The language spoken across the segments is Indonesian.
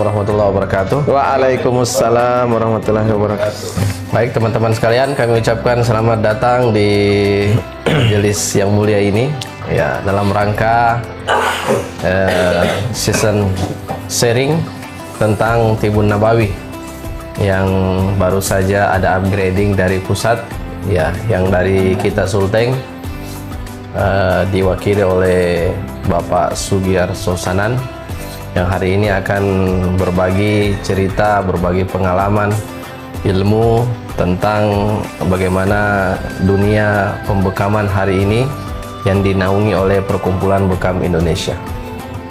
warahmatullahi wabarakatuh. Waalaikumsalam warahmatullahi wabarakatuh. Baik teman-teman sekalian, kami ucapkan selamat datang di majelis yang mulia ini. Ya, dalam rangka season sharing tentang Tibun Nabawi yang baru saja ada upgrading dari pusat, ya, yang dari kita Sulteng diwakili oleh Bapak Sugiyarso Sanan yang hari ini akan berbagi cerita, berbagi pengalaman, ilmu tentang bagaimana dunia pembekaman hari ini yang dinaungi oleh Perkumpulan Bekam Indonesia.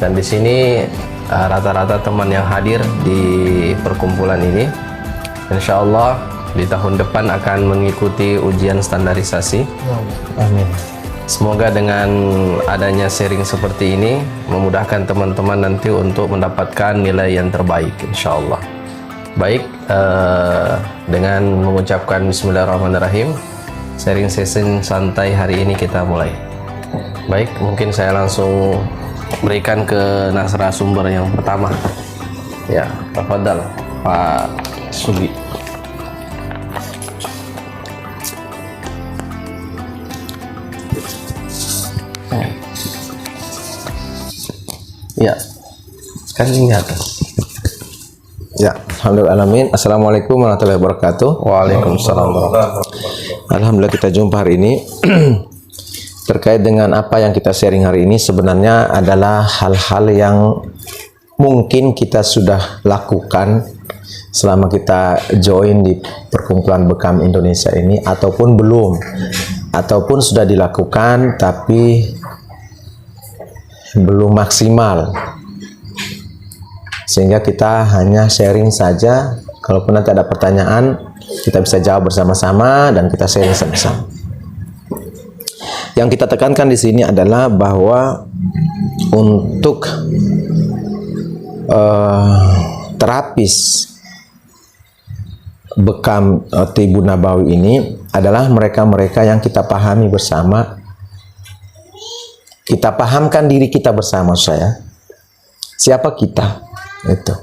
Dan di sini rata-rata teman yang hadir di perkumpulan ini, insya Allah di tahun depan akan mengikuti ujian standarisasi. Amin. Semoga dengan adanya sharing seperti ini memudahkan teman-teman nanti untuk mendapatkan nilai yang terbaik, insya Allah. Baik, dengan mengucapkan Bismillahirrahmanirrahim, sharing session santai hari ini kita mulai. Baik, mungkin saya langsung berikan ke narasumber yang pertama. Ya, tafadhal Pak Sugi. Ya, kan ini atas. Ya, alhamdulillah. Assalamualaikum warahmatullahi wabarakatuh. Waalaikumsalam warahmatullahi wabarakatuh. Alhamdulillah kita jumpa hari ini. Terkait dengan apa yang kita sharing hari ini sebenarnya adalah hal-hal yang mungkin kita sudah lakukan selama kita join di Perkumpulan Bekam Indonesia ini, ataupun belum, ataupun sudah dilakukan tapi belum maksimal, sehingga kita hanya sharing saja. Kalaupun nanti ada pertanyaan, kita bisa jawab bersama-sama dan kita sharing sama-sama. Yang kita tekankan di sini adalah bahwa untuk terapis Bekam Tibun Nabawi ini adalah mereka-mereka yang kita pahami bersama. Kita pahamkan diri kita bersama, saya. Siapa kita? Itu.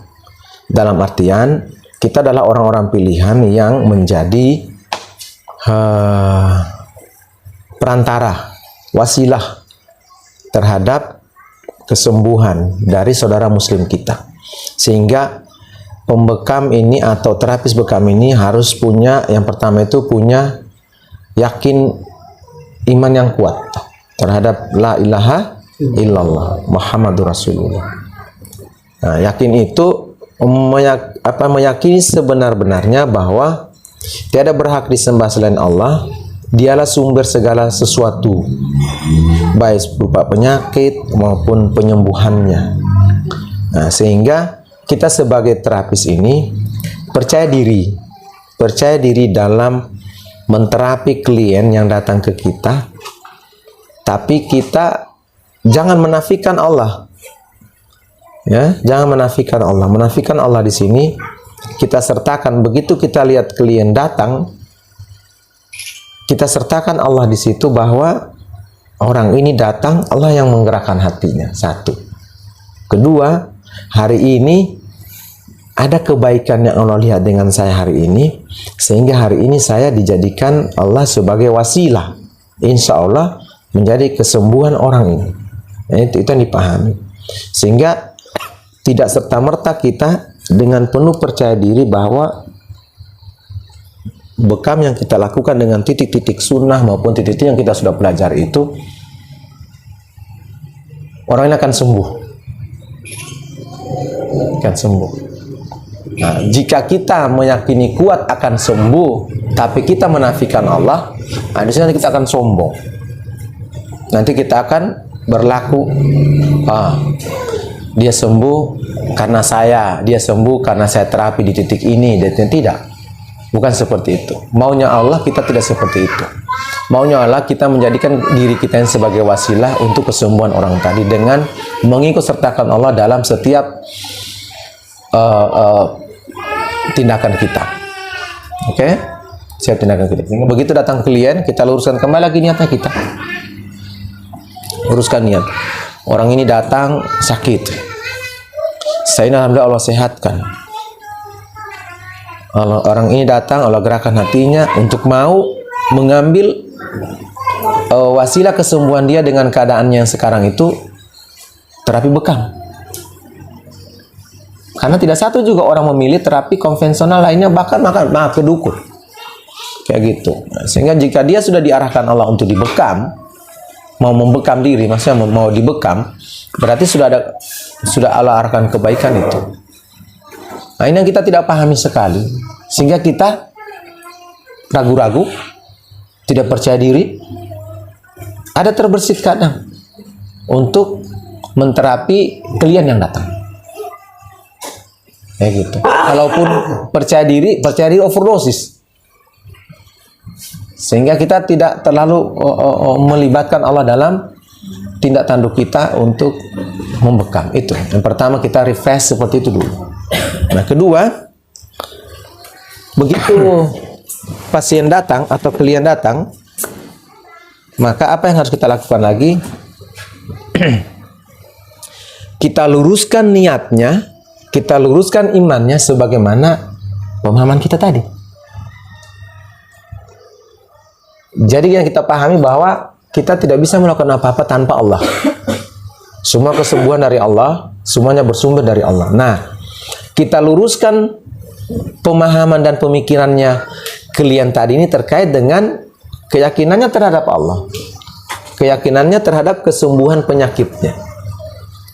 Dalam artian, kita adalah orang-orang pilihan yang menjadi perantara, wasilah terhadap kesembuhan dari saudara muslim kita. Sehingga pembekam ini atau terapis bekam ini harus punya, yang pertama itu punya yakin iman yang kuat terhadap la ilaha illallah Muhammadur Rasulullah. Nah, yakin itu meyakini sebenar-benarnya bahwa tiada berhak disembah selain Allah, dialah sumber segala sesuatu, baik berupa penyakit maupun penyembuhannya. Nah, sehingga kita sebagai terapis ini percaya diri dalam menterapi klien yang datang ke kita. Tapi kita jangan menafikan Allah, ya, jangan menafikan Allah. Menafikan Allah di sini kita sertakan, begitu kita lihat klien datang, kita sertakan Allah di situ, bahwa orang ini datang, Allah yang menggerakkan hatinya. Satu. Kedua, hari ini ada kebaikan yang Allah lihat dengan saya hari ini, sehingga hari ini saya dijadikan Allah sebagai wasilah, insya Allah menjadi kesembuhan orang ini. Nah, itu yang dipahami. Sehingga tidak serta-merta kita dengan penuh percaya diri bahwa bekam yang kita lakukan dengan titik-titik sunnah maupun titik-titik yang kita sudah pelajari itu, orang ini akan sembuh. Akan sembuh. Nah, jika kita meyakini kuat akan sembuh, tapi kita menafikan Allah, nah, di sini kita akan sombong. Nanti kita akan berlaku, dia sembuh karena saya, dia sembuh karena saya terapi di titik ini, dan tidak. Bukan seperti itu. Maunya Allah kita tidak seperti itu. Maunya Allah kita menjadikan diri kita yang sebagai wasilah untuk kesembuhan orang tadi dengan mengikut sertakan Allah dalam setiap tindakan kita. Oke? Setiap tindakan kita. Begitu datang klien, kita luruskan kembali lagi niatnya kita. Uruskan niat. Orang ini datang sakit. Saya ini alhamdulillah Allah sehatkan. Orang ini datang, Allah gerakan hatinya untuk mau mengambil wasilah kesembuhan dia dengan keadaannya yang sekarang itu terapi bekam. Karena tidak satu juga orang memilih terapi konvensional lainnya, bahkan ke dukun. Kayak gitu. Nah, sehingga jika dia sudah diarahkan Allah untuk dibekam, mau membekam diri, maksudnya mau dibekam, berarti sudah Allah arahkan kebaikan itu. Nah, ini yang kita tidak pahami sekali, sehingga kita ragu-ragu, tidak percaya diri, ada terbersit kadang untuk menterapi klien yang datang. Kayak gitu. Kalaupun percaya diri overdosis, sehingga kita tidak terlalu melibatkan Allah dalam tindak tanduk kita untuk membekam. Itu yang pertama, kita refresh seperti itu dulu. Nah, kedua, begitu pasien datang atau klien datang, maka apa yang harus kita lakukan lagi? Kita luruskan niatnya, kita luruskan imannya sebagaimana pemahaman kita tadi. Jadi yang kita pahami bahwa kita tidak bisa melakukan apa-apa tanpa Allah. Semua kesembuhan dari Allah, semuanya bersumber dari Allah. Nah, kita luruskan pemahaman dan pemikirannya klien tadi ini terkait dengan keyakinannya terhadap Allah, keyakinannya terhadap kesembuhan penyakitnya.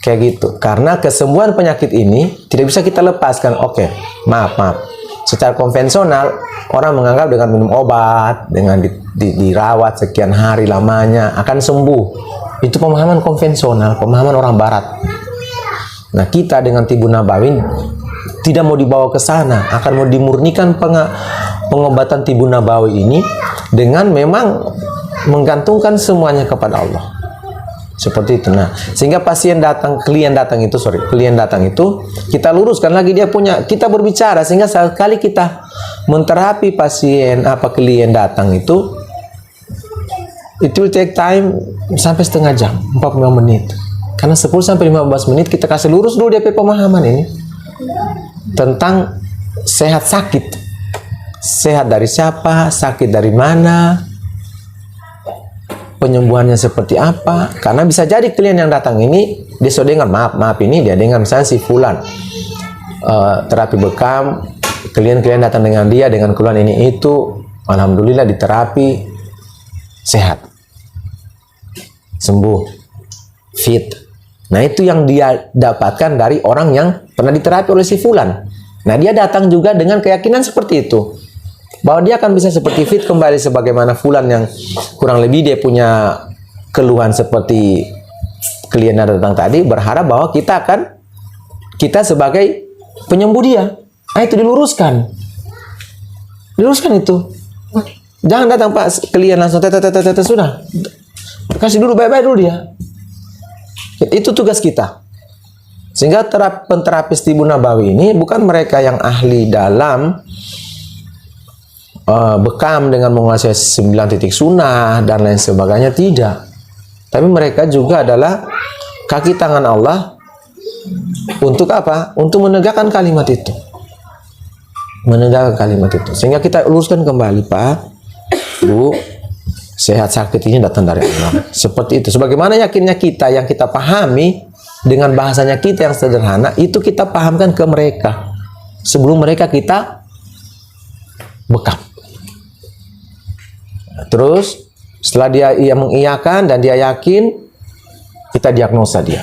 Kayak gitu. Karena kesembuhan penyakit ini tidak bisa kita lepaskan. Oke, maaf. Secara konvensional, orang menganggap dengan minum obat, dengan dirawat sekian hari lamanya akan sembuh. Itu pemahaman konvensional, pemahaman orang barat. Nah, kita dengan Tibun Nabawi tidak mau dibawa ke sana, akan mau dimurnikan pengobatan Tibun Nabawi ini dengan memang menggantungkan semuanya kepada Allah. Seperti itu. Nah, sehingga klien datang itu kita luruskan lagi, kita berbicara, sehingga sekali kita menterapi klien datang itu will take time sampai setengah jam, 45 menit. Karena 10-15 menit kita kasih lurus dulu DP pemahaman ini tentang sehat sakit. Sehat dari siapa, sakit dari mana, penyembuhannya seperti apa. Karena bisa jadi klien yang datang ini dia sudah dengar, maaf ini dia dengar misalnya si fulan terapi bekam, klien-klien datang dengan dia dengan keluhan ini itu, alhamdulillah diterapi, sehat, sembuh, fit. Nah, itu yang dia dapatkan dari orang yang pernah diterapi oleh si fulan. Nah, dia datang juga dengan keyakinan seperti itu, bahwa dia akan bisa seperti fit kembali sebagaimana fulan yang kurang lebih dia punya keluhan seperti klien yang datang tadi, berharap bahwa kita sebagai penyembuh dia. Nah, itu diluruskan itu. Jangan datang Pak klien langsung sudah kasih dulu baik-baik dulu dia. Itu tugas kita. Sehingga penterapis Tibun Nabawi ini bukan mereka yang ahli dalam bekam dengan menguasai 9 titik sunnah dan lain sebagainya, tidak. Tapi mereka juga adalah kaki tangan Allah untuk apa? Untuk menegakkan kalimat itu. Menegakkan kalimat itu. Sehingga kita luruskan kembali, Pak, Bu, sehat sakit ini datang dari Allah. Seperti itu. Sebagaimana yakinnya kita yang kita pahami dengan bahasanya kita yang sederhana, itu kita pahamkan ke mereka sebelum mereka kita bekam. Terus setelah ia mengiyakan dan dia yakin, kita diagnosa dia.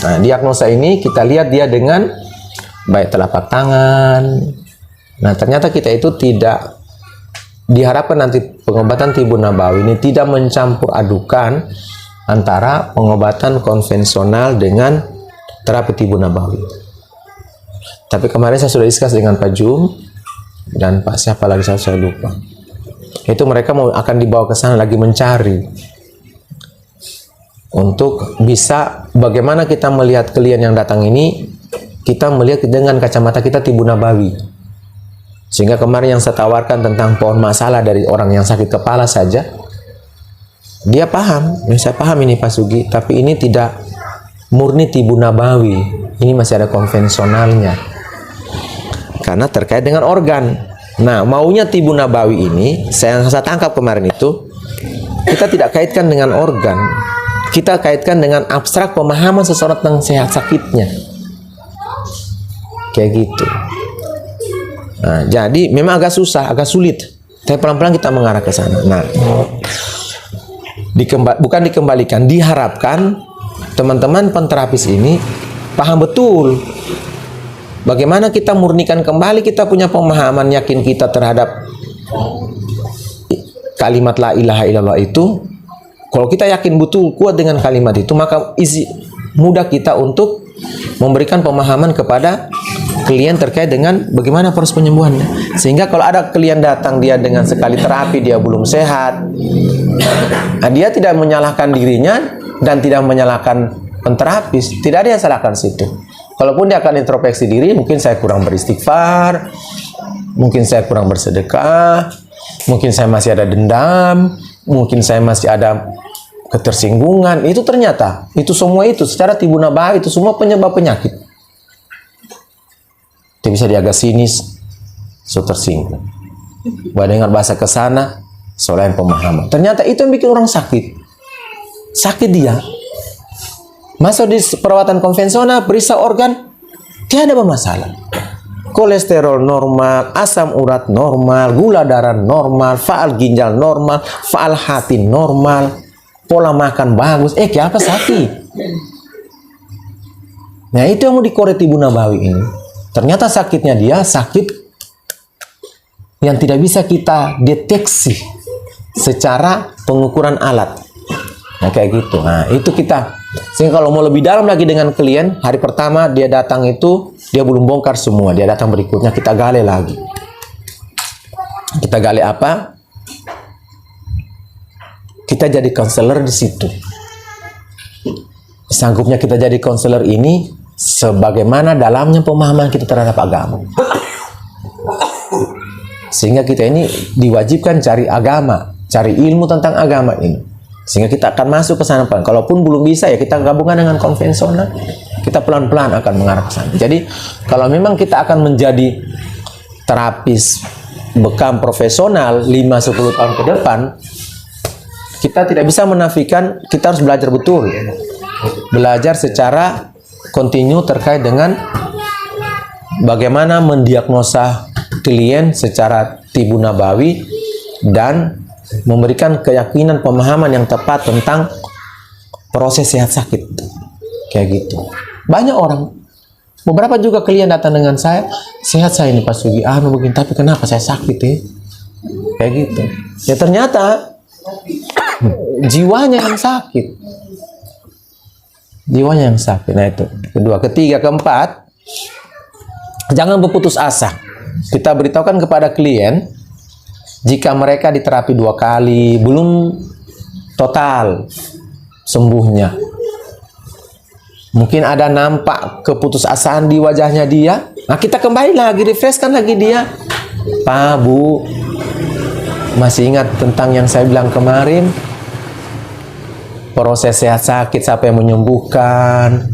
Nah, diagnosa ini kita lihat dia dengan baik telapak tangan. Nah, ternyata kita itu tidak diharapkan nanti pengobatan Tibun Nabawi ini tidak mencampur adukan antara pengobatan konvensional dengan terapi Tibun Nabawi. Tapi kemarin saya sudah diskus dengan Pak Jum dan Pak siapa lagi saya lupa. Itu mereka akan dibawa ke sana lagi mencari untuk bisa bagaimana kita melihat klien yang datang ini, kita melihat dengan kacamata kita Tibun Nabawi. Sehingga kemarin yang saya tawarkan tentang pohon masalah dari orang yang sakit kepala saja, dia paham, saya paham ini Pak Sugi, tapi ini tidak murni Tibun Nabawi. Ini masih ada konvensionalnya. Karena terkait dengan organ. Nah, maunya Tibu Nabawi ini, saya tangkap kemarin itu, kita tidak kaitkan dengan organ. Kita kaitkan dengan abstrak pemahaman seseorang tentang sehat sakitnya. Kayak gitu. Nah, jadi memang agak susah, agak sulit. Tapi pelan-pelan kita mengarah ke sana. Nah, bukan dikembalikan, diharapkan teman-teman penterapis ini paham betul bagaimana kita murnikan kembali kita punya pemahaman yakin kita terhadap kalimat la ilaha illallah itu. Kalau kita yakin betul kuat dengan kalimat itu, maka mudah kita untuk memberikan pemahaman kepada klien terkait dengan bagaimana proses penyembuhannya. Sehingga kalau ada klien datang dia dengan sekali terapi dia belum sehat, nah, dia tidak menyalahkan dirinya dan tidak menyalahkan penterapis. Tidak ada yang salahkan situ. Kalaupun dia akan introspeksi diri, mungkin saya kurang beristighfar, mungkin saya kurang bersedekah, mungkin saya masih ada dendam, mungkin saya masih ada ketersinggungan. Itu ternyata, itu semua itu secara Tibu Nabawi itu semua penyebab penyakit. Itu bisa dia agak sinis, so tersinggung. Dengar bahasa kesana, selain pemahaman. Ternyata itu yang bikin orang sakit. Sakit dia. Masuk di perawatan konvensional, periksa organ, tidak ada masalah. Kolesterol normal, asam urat normal, gula darah normal, faal ginjal normal, faal hati normal, pola makan bagus. Kayak apa sakit? Nah, itu yang mau dikorek Tibu Nabawi ini. Ternyata sakitnya dia sakit yang tidak bisa kita deteksi secara pengukuran alat. Nah, kayak gitu. Nah, itu kita. Sehingga kalau mau lebih dalam lagi dengan klien, hari pertama dia datang itu, dia belum bongkar semua. Dia datang berikutnya, kita gali lagi. Kita gali apa? Kita jadi konselor di situ. Sanggupnya kita jadi konselor ini sebagaimana dalamnya pemahaman kita terhadap agama. Sehingga kita ini diwajibkan cari agama, cari ilmu tentang agama ini. Sehingga kita akan masuk ke sana. Kalaupun belum bisa, ya kita gabungkan dengan konvensional. Kita pelan-pelan akan mengarah ke sana. Jadi, kalau memang kita akan menjadi terapis bekam profesional 5-10 tahun ke depan, kita tidak bisa menafikan, kita harus belajar betul. Belajar secara kontinu terkait dengan bagaimana mendiagnosa klien secara Tibu Nabawi dan memberikan keyakinan pemahaman yang tepat tentang proses sehat sakit. Kayak gitu. Banyak orang, beberapa juga klien datang dengan saya, sehat saya ini Pak Sugi, begini, tapi kenapa saya sakit ya? Kayak gitu. Ya ternyata jiwanya yang sakit. Jiwanya yang sakit. Nah itu. Kedua, ketiga, keempat, jangan berputus asa. Kita beritahukan kepada klien, jika mereka diterapi 2 kali, belum total sembuhnya. Mungkin ada nampak keputusasaan di wajahnya dia. Nah kita kembali lagi, refreshkan lagi dia. Pak, Bu, masih ingat tentang yang saya bilang kemarin? Proses sehat sakit siapa yang menyembuhkan?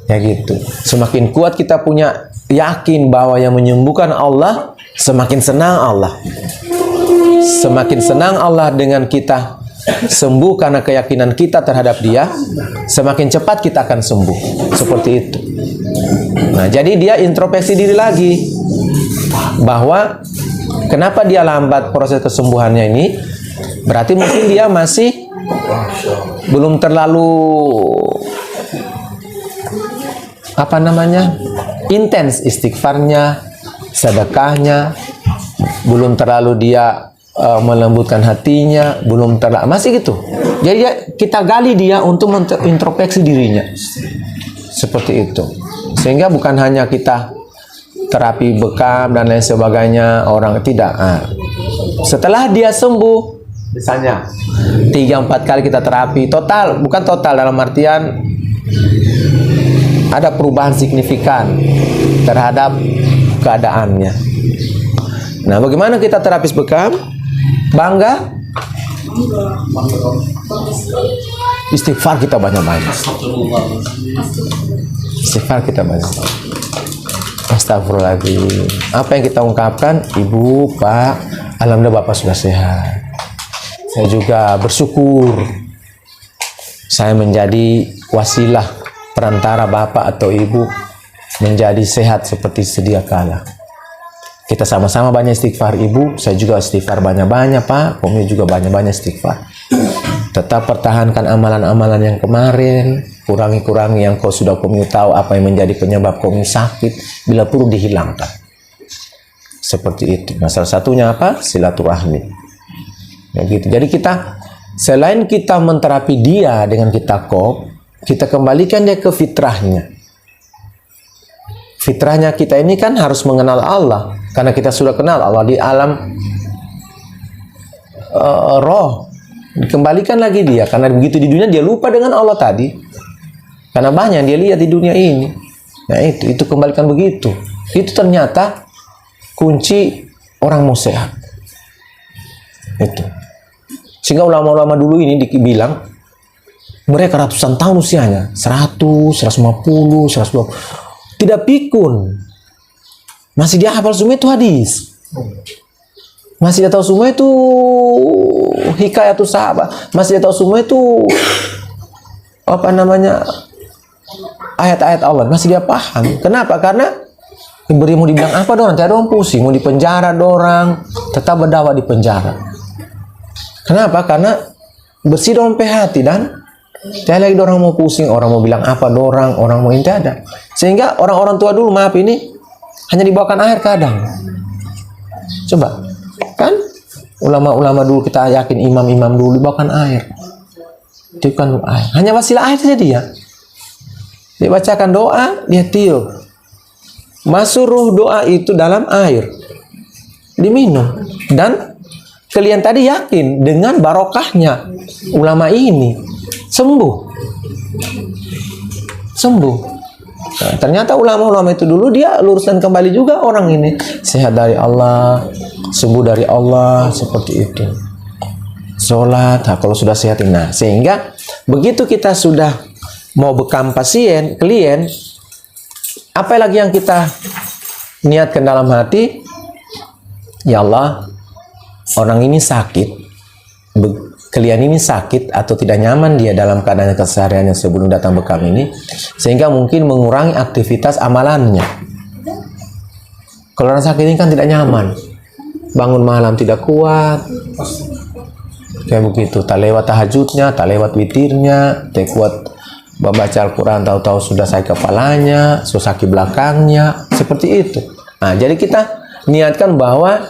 Ya gitu. Semakin kuat kita punya yakin bahwa yang menyembuhkan Allah, semakin senang Allah. Semakin senang Allah dengan kita sembuh karena keyakinan kita terhadap dia, semakin cepat kita akan sembuh. Seperti itu. Nah, jadi dia introspeksi diri lagi. Bahwa kenapa dia lambat proses kesembuhannya ini? Berarti mungkin dia masih belum terlalu intens istighfarnya, sedekahnya, belum terlalu dia melembutkan hatinya, belum terlalu, masih gitu. Jadi kita gali dia untuk introspeksi dirinya. Seperti itu. Sehingga bukan hanya kita terapi bekam dan lain sebagainya, orang tidak. Setelah dia sembuh, misalnya 3-4 kali kita terapi, total, bukan total dalam artian ada perubahan signifikan terhadap keadaannya. Nah, bagaimana kita terapis bekam? Bangga? Istighfar kita banyak-banyak. Istighfar kita banyak. Astagfirullahaladzim. Apa yang kita ungkapkan, Ibu, Pak, alhamdulillah Bapak sudah sehat. Saya juga bersyukur saya menjadi wasilah perantara Bapak atau Ibu menjadi sehat seperti sedia kala. Kita sama-sama banyak istighfar, Ibu. Saya juga istighfar banyak-banyak, Pak. Kami juga banyak-banyak istighfar. Tetap pertahankan amalan-amalan yang kemarin. Kurangi-kurangi yang kau sudah kami tahu apa yang menjadi penyebab kami sakit. Bila perlu dihilangkan. Seperti itu. Nah, salah satunya apa? Silaturahmi. Ya, gitu. Jadi kita, selain kita menterapi dia dengan kita kita kembalikan dia ke fitrahnya. Fitrahnya kita ini kan harus mengenal Allah. Karena kita sudah kenal Allah di alam roh. Dikembalikan lagi dia. Karena begitu di dunia dia lupa dengan Allah tadi. Karena banyak yang dia lihat di dunia ini. Nah itu kembalikan begitu. Itu ternyata kunci orang mau sehat. Itu. Sehingga ulama-ulama dulu ini dibilang mereka ratusan tahun usianya. 100, 150, 120. Tidak pikun. Masih dia hafal semua itu hadis. Masih dia tahu semua itu hikayatul sahabat. Masih dia tahu semua itu apa namanya ayat-ayat Allah. Masih dia paham. Kenapa? Karena diberi mau dibilang apa dorang, tidak dorang pusing. Mau dipenjara dorang, tetap berdakwah di penjara. Kenapa? Karena bersih dorang hati dan tidak lagi dorang mau pusing. Orang mau bilang apa dorang, orang mau ini ada. Sehingga orang-orang tua dulu, maaf ini hanya dibawakan air kadang. Coba, kan? Ulama-ulama dulu kita yakin imam-imam dulu dibawakan air. Tiupkan air. Hanya wasilah air saja dia. Dibacakan doa, dia tiup. Masuk ruh doa itu dalam air. Diminum. Dan kalian tadi yakin dengan barokahnya ulama ini sembuh. Sembuh. Nah, ternyata ulama-ulama itu dulu dia luruskan kembali juga orang ini sehat dari Allah, sembuh dari Allah, seperti itu. Sholat, kalau sudah sehat. Nah, sehingga begitu kita sudah mau bekam pasien, klien, apa lagi yang kita niatkan dalam hati? Ya Allah, orang ini sakit, klien ini sakit atau tidak nyaman dia dalam keadaan kesehariannya sebelum datang bekam ini, sehingga mungkin mengurangi aktivitas amalannya. Kalau orang sakit ini kan tidak nyaman, bangun malam tidak kuat, kayak begitu, tak lewat tahajudnya, tak lewat witirnya, tak kuat baca Al-Quran, tahu-tahu sudah sakit kepalanya, susah sakit belakangnya, seperti itu. Nah, jadi kita niatkan bahwa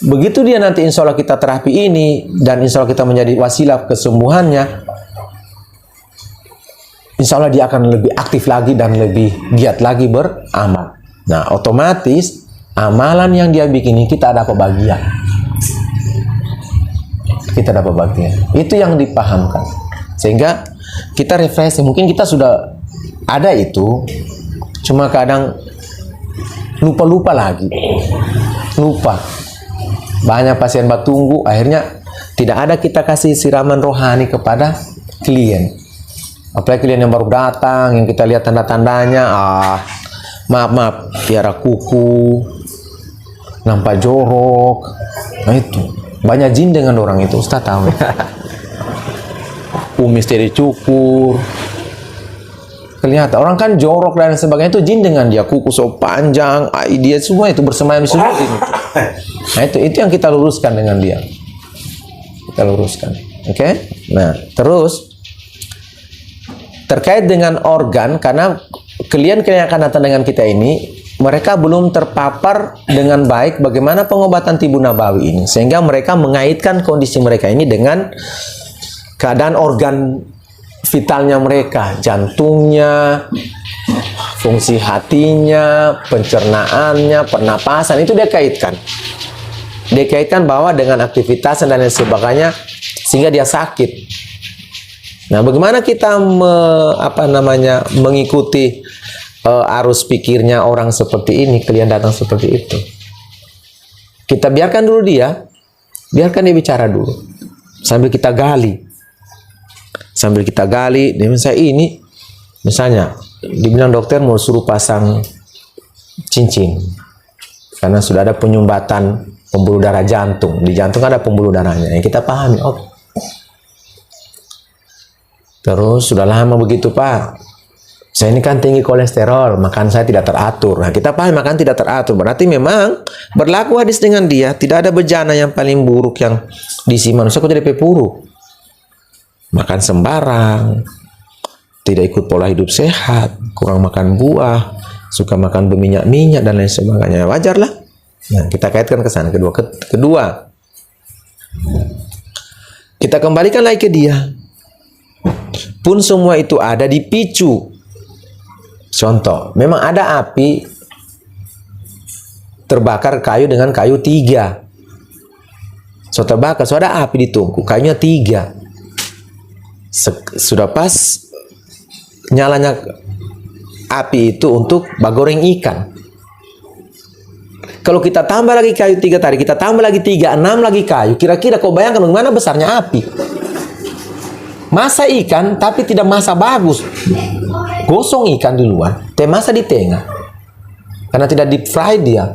begitu dia nanti insya Allah kita terapi ini, dan insya Allah kita menjadi wasilah kesembuhannya, insya Allah dia akan lebih aktif lagi dan lebih giat lagi beramal. Nah, otomatis amalan yang dia bikin ini kita dapat bagian. Kita dapat bagian. Itu yang dipahamkan. Sehingga kita refreshing. Mungkin kita sudah ada itu, cuma kadang lupa-lupa lagi. Lupa. Banyak pasien tunggu, akhirnya tidak ada kita kasih siraman rohani kepada klien. Apalagi klien yang baru datang, yang kita lihat tanda-tandanya, maaf, tiara kuku, nampak jorok. Nah itu, banyak jin dengan orang itu, Ustaz tahu. Kumis tidak dicukur. Kelihatan, orang kan jorok dan sebagainya, itu jin dengan dia, kuku so panjang, dia semua itu bersemayam di seluruh ini. Nah itu yang kita luruskan dengan dia. Kita luruskan. Oke? Nah, terus terkait dengan organ, karena klien-klien yang akan datang dengan kita ini, mereka belum terpapar dengan baik bagaimana pengobatan Tibun Nabawi ini, sehingga mereka mengaitkan kondisi mereka ini dengan keadaan organ vitalnya mereka, jantungnya, fungsi hatinya, pencernaannya, pernapasan, itu dia kaitkan. Dia kaitkan bahwa dengan aktivitas dan lain sebagainya, sehingga dia sakit. Nah, bagaimana kita mengikuti arus pikirnya orang seperti ini, klien datang seperti itu? Kita biarkan dulu dia, biarkan dia bicara dulu, sambil kita gali. Misalnya ini, misalnya dibilang dokter mau suruh pasang cincin karena sudah ada penyumbatan pembuluh darah jantung. Di jantung ada pembuluh darahnya, yang kita pahami. Oh, terus sudah lama begitu Pak, saya ini kan tinggi kolesterol, makan saya tidak teratur. Nah, kita paham makan tidak teratur, berarti memang berlaku hadis dengan dia. Tidak ada bejana yang paling buruk yang diisi manusia kok jadi pepuru. Makan sembarang, tidak ikut pola hidup sehat, kurang makan buah, suka makan berminyak-minyak dan lain sebagainya. Wajar lah. Nah, kita kaitkan ke sana. Kedua, kita kembalikan lagi ke dia. Pun semua itu ada dipicu. Contoh, memang ada api terbakar kayu dengan kayu 3. So terbakar, so ada api di tungku, kayunya 3. Sudah pas nyalanya api itu untuk bagoreng ikan. Kalau kita tambah lagi kayu 3 tadi, kita tambah lagi 3, 6 lagi kayu. Kira-kira kau bayangkan bagaimana besarnya api. Masak ikan tapi tidak masak bagus. Gosong ikan di luar, teh masak di tengah. Karena tidak deep fry dia.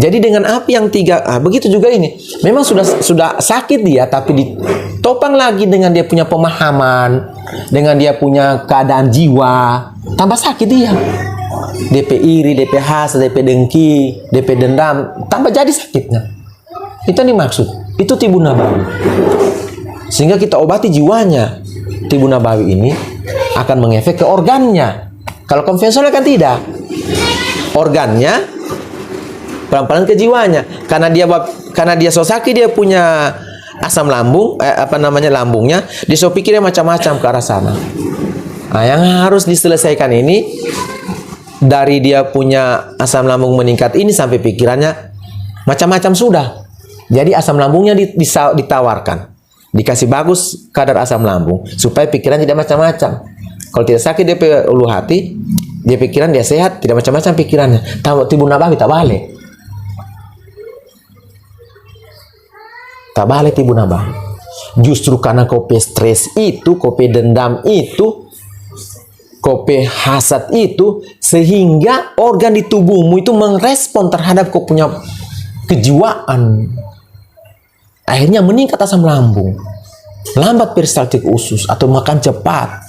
Jadi dengan api yang 3, begitu juga ini. Memang sudah sakit dia, tapi ditopang lagi dengan dia punya pemahaman, dengan dia punya keadaan jiwa, tambah sakit dia. DP iri, DP hasad, DP dengki, DP dendam, tambah jadi sakitnya. Itu yang dimaksud. Itu tibu nabawi. Sehingga kita obati jiwanya. Tibu nabawi ini akan mengefek ke organnya. Kalau konvensional kan tidak. Organnya pelan-pelan ke jiwanya. Karena dia so sakit, dia punya asam lambung, lambungnya, dia so pikirnya macam-macam ke arah sana. Nah, yang harus diselesaikan ini dari dia punya asam lambung meningkat ini sampai pikirannya macam-macam sudah. Jadi asam lambungnya ditawarkan. Dikasih bagus kadar asam lambung supaya pikiran tidak macam-macam. Kalau tidak sakit dia ulu hati, dia pikiran dia sehat, tidak macam-macam pikirannya. Tibu nabawi tak balik. Tak balik tibu nabawi. Justru karena kopi stres itu, kopi dendam itu, kopi hasad itu, sehingga organ di tubuhmu itu merespon terhadap kau punya kejiwaan. Akhirnya meningkat asam lambung, lambat peristaltik usus, atau makan cepat,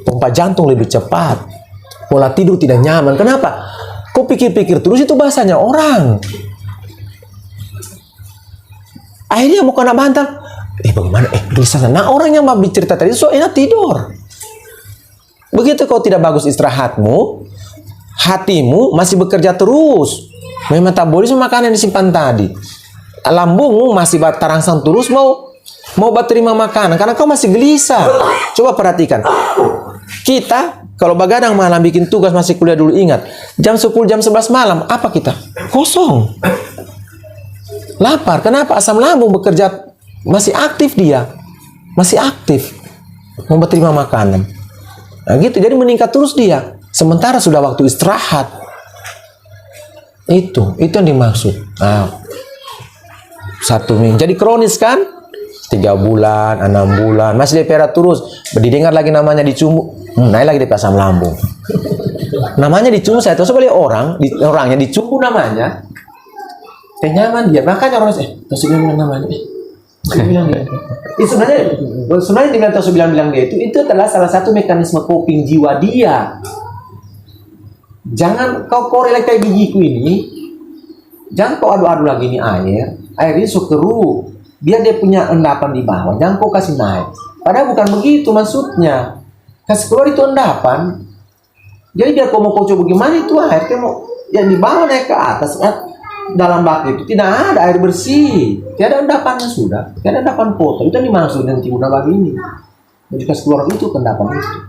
pompa jantung lebih cepat, pola tidur tidak nyaman. Kenapa? Kau pikir-pikir terus, itu bahasanya orang. Akhirnya mau kena bantal. Bagaimana? Bisa sana. Nah, orang yang mau bercerita tadi so enak tidur. Begitu kau tidak bagus istirahatmu, hatimu masih bekerja terus. Metabolisme makanan yang disimpan tadi. Lambungmu masih terangsang terus mau terima makanan karena kau masih gelisah. Coba perhatikan. Kita kalau begadang malam bikin tugas masih kuliah dulu, ingat, jam 10 jam 11 malam apa kita? Kosong. Lapar. Kenapa? Asam lambung bekerja masih aktif dia. Masih aktif. Mau terima makanan. Nah gitu, jadi meningkat terus dia. Sementara sudah waktu istirahat. Itu yang dimaksud. Nah, 1 minggu. Jadi kronis kan? 3 bulan, 6 bulan. Masih DPR terus. Didengar lagi namanya dicumbu. Naik lagi DP asam lambung. Namanya dicumbu, saya tahu sekali orangnya dicumbu namanya. Nyaman dia. Makanya orang terus bilang namanya. Bilang dia. Sebenarnya dibilang terus bilang dia itu adalah salah satu mekanisme coping jiwa dia. Jangan kau korelek kayak gigiku ini. Jangan kau adu-adu lagi ini air ini keruh. Biar dia punya endapan di bawah. Jangan kau kasih naik. Padahal bukan begitu maksudnya. Kasih keluar itu endapan. Jadi biar kau mau coba gimana itu air, kau mau yang di bawah naik ke atas. Dalam bak itu tidak ada air bersih. Tiada endapannya sudah. Tiada endapan foto. Itu yang dimaksud dengan tibu nabawi ini. Dan juga keluar itu endapan itu.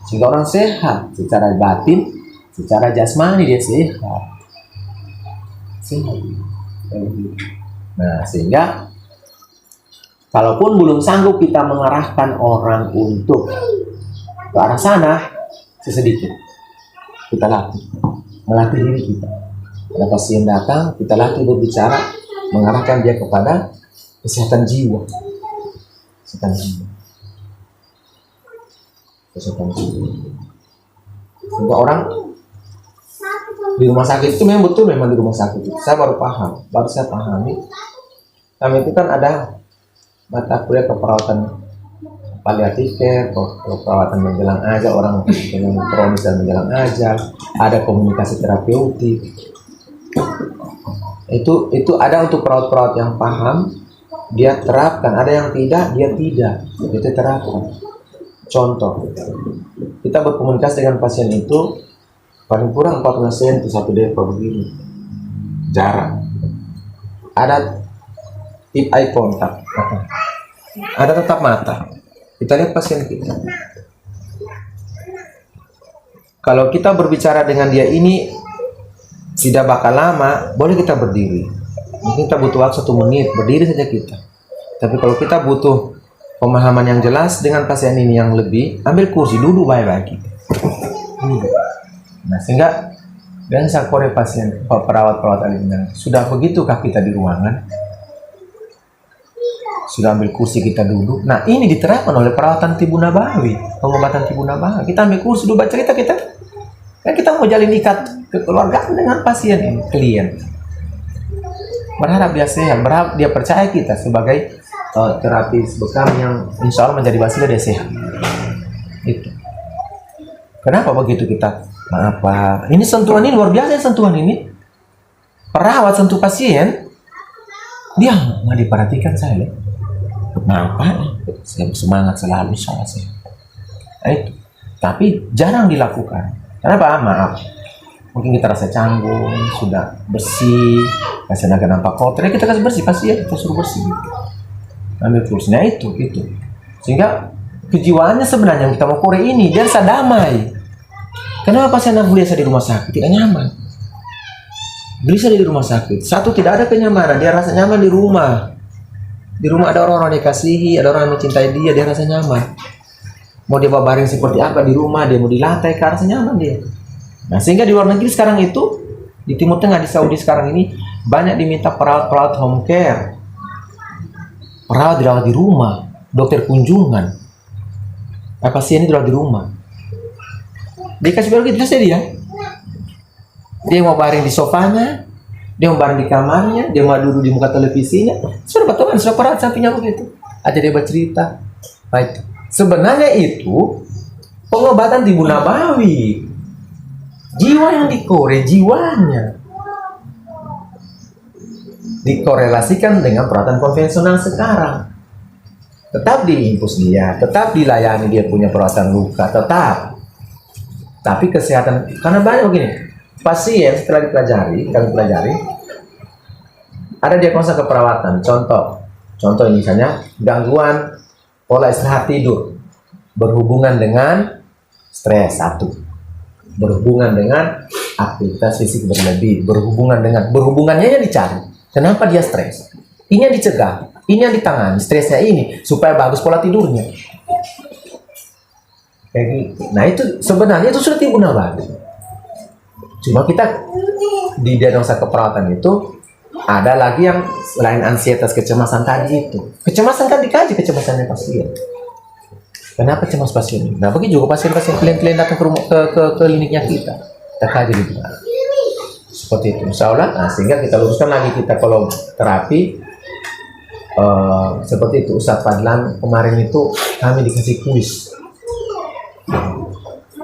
Sehingga orang sehat secara batin, secara jasmani dia sehat. Nah, sehingga kalaupun belum sanggup kita mengarahkan orang untuk ke arah sana, sesedikit kita melatih diri kita. Ada pasien datang, kita latih berbicara, mengarahkan dia kepada kesehatan jiwa. Kesehatan jiwa. Sehingga orang di rumah sakit itu memang betul, memang di rumah sakit itu. Saya baru saya pahami. Kami itu kan ada mata kuliah keperawatan paliatif care, perawatan menjelang ajal, orang dengan kronis dan menjelang ajal, ada komunikasi terapeutik. Itu ada untuk perawat-perawat yang paham, dia terapkan. Ada yang tidak, dia tidak, itu terapkan. Contoh, kita berkomunikasi dengan pasien itu paling kurang 14 cm satu depa begini jarak. Ada tip eye contact, ada tatap mata. Kita lihat pasien kita. Kalau kita berbicara dengan dia ini tidak bakal lama, boleh kita berdiri. Mungkin kita butuh waktu 1 menit, berdiri saja kita. Tapi kalau kita butuh pemahaman yang jelas dengan pasien ini yang lebih, ambil kursi, duduk baik-baik kita. Nah, sehingga biasa kore pasien, perawat-perawat alinan, sudah begitukah kita di ruangan? Sudah ambil kursi, kita duduk. Nah, ini diterapkan oleh perawatan Tibun Nabawi, pengobatan Tibun Nabawi. Kita ambil kursi, duduk, baca cerita kita. Kan kita mau jalin ikat kekeluargaan dengan pasien ini, klien. Berharap dia sehat, berharap dia percaya kita sebagai terapis bekam yang insya Allah menjadi wasilah dia sehat. Itu. Kenapa begitu kita? Maaf Pak, ini sentuhan ini luar biasa, sentuhan ini. Perawat sentuh pasien, dia nggak diperhatikan saya. Maaf Pak, saya semangat selalu insya Allah sehat. Nah, itu. Tapi jarang dilakukan. Kenapa? Maaf. Mungkin kita rasa canggung, sudah bersih, pasien agak nampak kotor, kita kasih bersih, pasien kita suruh bersih. Ambil kursinya itu. Sehingga kejiwaannya sebenarnya yang kita mau kore ini, dia rasa damai. Kenapa pasien anak gelisah di rumah sakit? Tidak nyaman. Gelisah di rumah sakit. Satu, tidak ada kenyamanan, dia rasa nyaman di rumah. Di rumah ada orang-orang dikasihi, ada orang yang mencintai dia rasa nyaman. Mau dia baring seperti apa di rumah, dia mau di lantai, rasa nyaman dia. Nah, sehingga di luar negeri sekarang itu, di Timur Tengah, di Saudi sekarang ini, banyak diminta perawat-perawat home care. Perawat dirawat di rumah, dokter kunjungan. Pasien dirawat di rumah. Dikasih begitu saja dia. Dia mau baring di sofanya, dia mau baring di kamarnya, dia mau duduk di muka televisinya. Sudah betul, sudah perawat sampingnya begitu. Aja dia bercerita. Baik. Sebenarnya itu pengobatan Tibun Nabawi. Jiwa yang dikore, jiwanya dikorelasikan dengan perawatan konvensional sekarang. Tetap diimpus dia, tetap dilayani dia punya perawatan luka, tetap. Tapi kesehatan, karena banyak begini, pasien setelah kami pelajari, ada diagnosa keperawatan. Contoh misalnya gangguan pola istirahat tidur berhubungan dengan stres, satu, berhubungan dengan aktivitas fisik berlebih, berhubungannya yang dicari. Kenapa dia stres? Ini yang dicegah, ini yang ditangani, stresnya ini supaya bagus pola tidurnya. Kayak gitu. Nah, itu sebenarnya itu sudah Tibun Nabawi. Cuma kita di diagnosa keperawatan itu ada lagi yang selain ansietas, kecemasan tadi itu. Kecemasan kan dikaji kecemasannya pasien. Kenapa cemas pasien ini? Nah, begitu juga pasien-pasien klien-klien datang ke rumah ke kliniknya kita kaji gitu. Seperti itu. Insya Allah, nah, sehingga kita luruskan lagi kita kalau terapi seperti itu. Ustadz Fadlan kemarin itu kami dikasih kuis.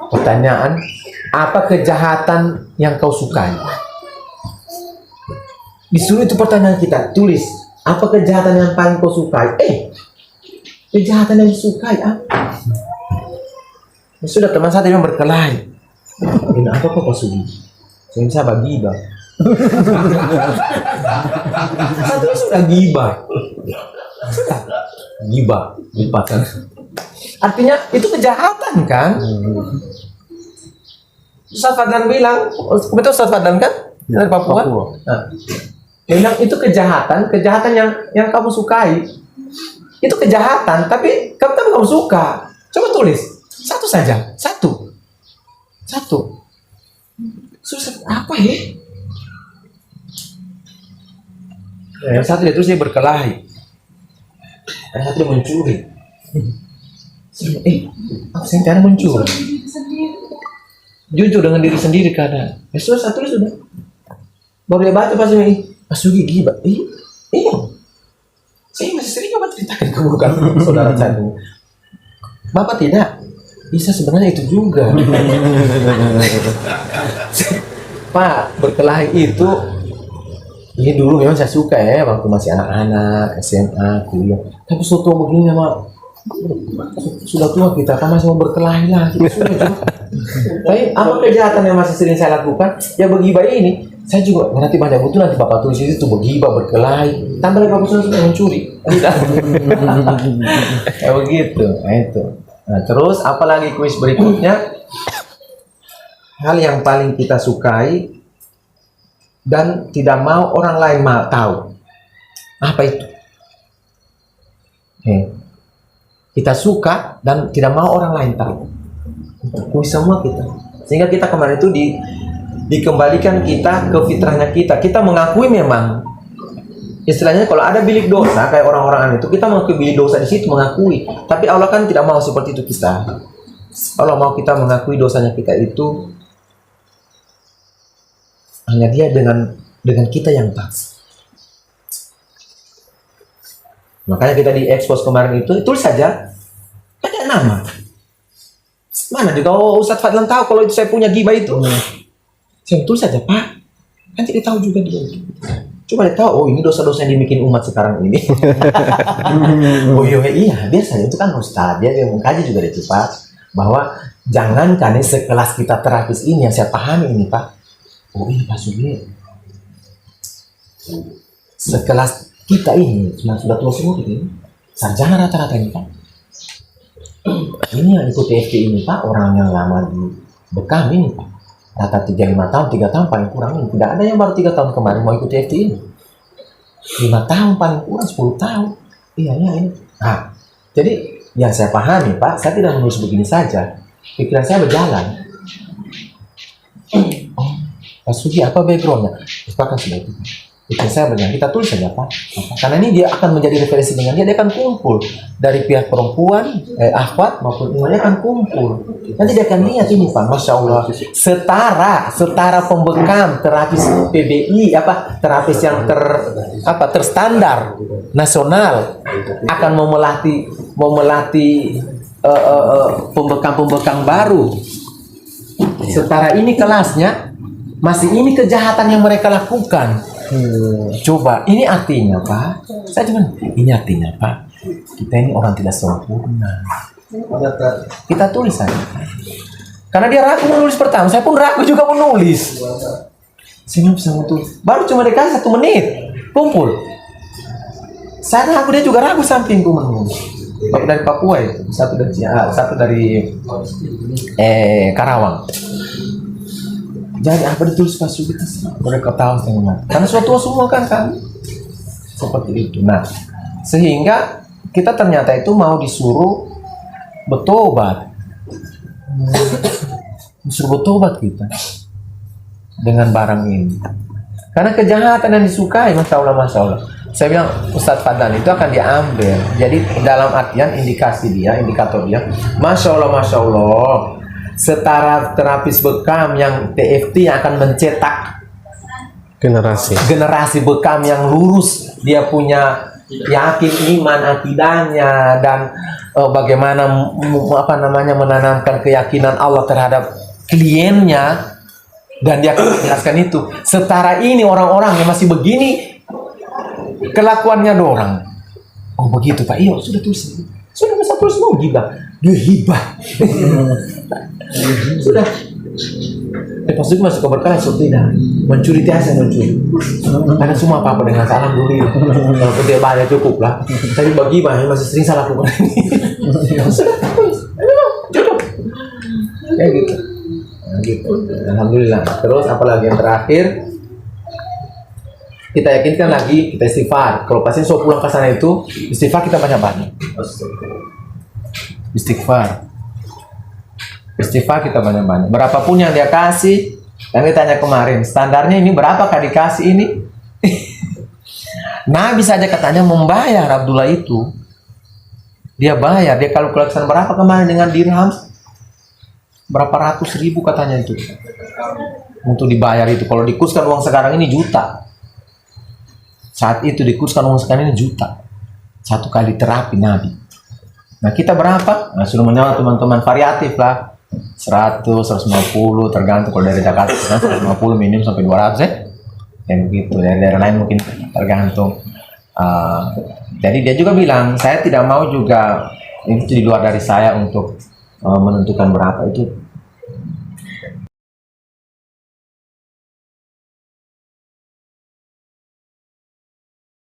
Pertanyaan, apa kejahatan yang kau sukai? Disuruh itu pertanyaan kita, tulis apa kejahatan yang paling kau sukai? Kejahatan yang disukai apa? Ya sudah, teman saya yang berkelahi. Ini apa kok pasugi? Saya bisa bagi bang. Satu sudah gibah. Gibah, lipatan. Artinya itu kejahatan kan? Ustadz Fadlan bilang, betul Ustadz Fadlan kan? Dari Papua. Nah, dia bilang itu kejahatan yang kamu sukai. Itu kejahatan, tapi kamu suka. Coba tulis satu saja, satu. Susah apa ya? Yang satu dia terus dia berkelahi. Yang satu dia mencuri. Saya mencuri. jujur dengan diri sendiri kadang. Ya sudah, tulis sudah. Baru dia baca pas ini, Mas Sugi gibah. Iya. Saya masih sering coba ceritakan keburukan saudara saya. Bapak tidak. Bisa sebenarnya itu juga. Pak, berkelahi itu ini dulu memang saya suka ya waktu masih anak-anak, SMA, kuliah. Tapi suatu begini sama sudah tua kita kan masih mau berkelahi lah. Tapi apa kejahatan yang masih sering saya lakukan? Ya begibah ini. Saya juga nanti banyak butuh nanti Bapak tulis itu begibah berkelahi. Tambah lagi Bapak sudah mencuri. Ya begitu. Nah itu. Nah terus apalagi kuis berikutnya? Hal yang paling kita sukai dan tidak mau orang lain tahu. Apa itu? Kita suka dan tidak mau orang lain tahu. Kuis semua kita. Sehingga kita kemarin itu dikembalikan kita ke fitrahnya kita. Kita mengakui memang istilahnya kalau ada bilik dosa kayak orang-orang itu kita mengakui bilik dosa di situ mengakui. Tapi Allah kan tidak mau seperti itu kita. Allah mau kita mengakui dosanya kita itu hanya dia dengan kita yang tahu. Makanya kita di-expose kemarin itu tulis saja ada nama. Mana juga Ustadz Fadlan tahu kalau itu saya punya gibah itu. Saya tulis saja Pak. Nanti dia tahu juga dia. Coba dia tahu oh ini dosa-dosa yang dibikin umat sekarang ini. Oh iya biasanya itu kan Ustadz dia mengkaji juga dia cepat bahwa jangankan sekelas kita terapis ini yang saya pahami ini Pak. Oh ini Pak Sugi sekelas kita ini sudah tua semua gitu sarjana rata-rata ini Pak. Ini yang ikut TFT ini Pak orang yang lama di Bekam ini Pak rata 3-5 tahun 3 tahun paling kurang ini tidak ada yang baru 3 tahun kemarin mau ikut TFT ini 5 tahun paling kurang 10 tahun iya ini. Nah jadi yang saya pahami Pak saya tidak menulis begini saja pikiran saya berjalan. Pak Sugi apa backgroundnya? Bahkan sudah itu. Pikiran saya berjalan. Kita tulis saja Pak. Karena ini dia akan menjadi referensi dengan dia akan kumpul dari pihak perempuan, akhwat maupun imannya akan kumpul. Nanti dia akan lihat ini Pak, Masya Allah. Setara pembekam terapis PBI terapis yang terstandar nasional akan mau melatih pembekam baru. Setara ini kelasnya. Masih ini kejahatan yang mereka lakukan. Coba, ini artinya Pak. Saya cuma, ini artinya Pak. Kita ini orang tidak sempurna. Kita tulis saja. Karena dia ragu menulis pertama, saya pun ragu juga menulis. Saya bisa menulis. Baru cuma dikasih 1 menit, kumpul. Saya ragu dia juga ragu sampingku menulis. Dari Papua itu, satu dari Karawang. Jadi apa ditulis Pak Sugi mereka tahu karena suatu semua kan seperti itu. Nah sehingga kita ternyata itu mau disuruh bertobat, disuruh bertobat kita dengan barang ini karena kejahatan yang disukai Masya Allah. Saya bilang Ustadz Fadlan itu akan diambil. Jadi dalam artian indikator dia Masya Allah setara terapis Bekam yang TFT yang akan mencetak generasi Bekam yang lurus, dia punya yakin iman akidahnya dan bagaimana menanamkan keyakinan Allah terhadap kliennya dan dia akan menjelaskan itu. Setara ini orang-orang yang masih begini kelakuannya dorang. Oh begitu Pak, iya sudah tulis. Sudah bisa tulis mau gibah. Sudah. Pas itu masih berkali tidak mencuri tiasa mencuri. Karena semua apa dengan salam dulu. Kalau dia banyak cukup lah. Tapi bagi banyak masih sering salah lakukan ini. Sudah cukup. Kayak gitu. Nah, gitu. Alhamdulillah. Terus apalagi yang terakhir? Kita yakinkan lagi kita istighfar. Kalau pasien so pulang ke sana itu istighfar kita banyak-banyak. Istighfar kita banyak-banyak. Berapapun yang dia kasih, yang ditanya kemarin, standarnya ini berapakah dikasih ini? Nabi saja katanya membayar Abdullah itu. Dia bayar, dia kalkulasikan berapa kemarin dengan dirham? berapa ratus ribu katanya itu untuk dibayar itu. Kalau dikurskan uang sekarang ini juta. Saat itu dikurskan uang sekarang ini juta. Satu kali terapi Nabi. Nah kita berapa? Nah sudah menyawa teman-teman, variatif lah. 100, 150 tergantung. Kalau dari Jakarta 150 minimum sampai 200 ya. Yang begitu. Dari daerah lain mungkin tergantung. Jadi dia juga bilang, saya tidak mau juga itu di luar dari saya untuk menentukan berapa itu.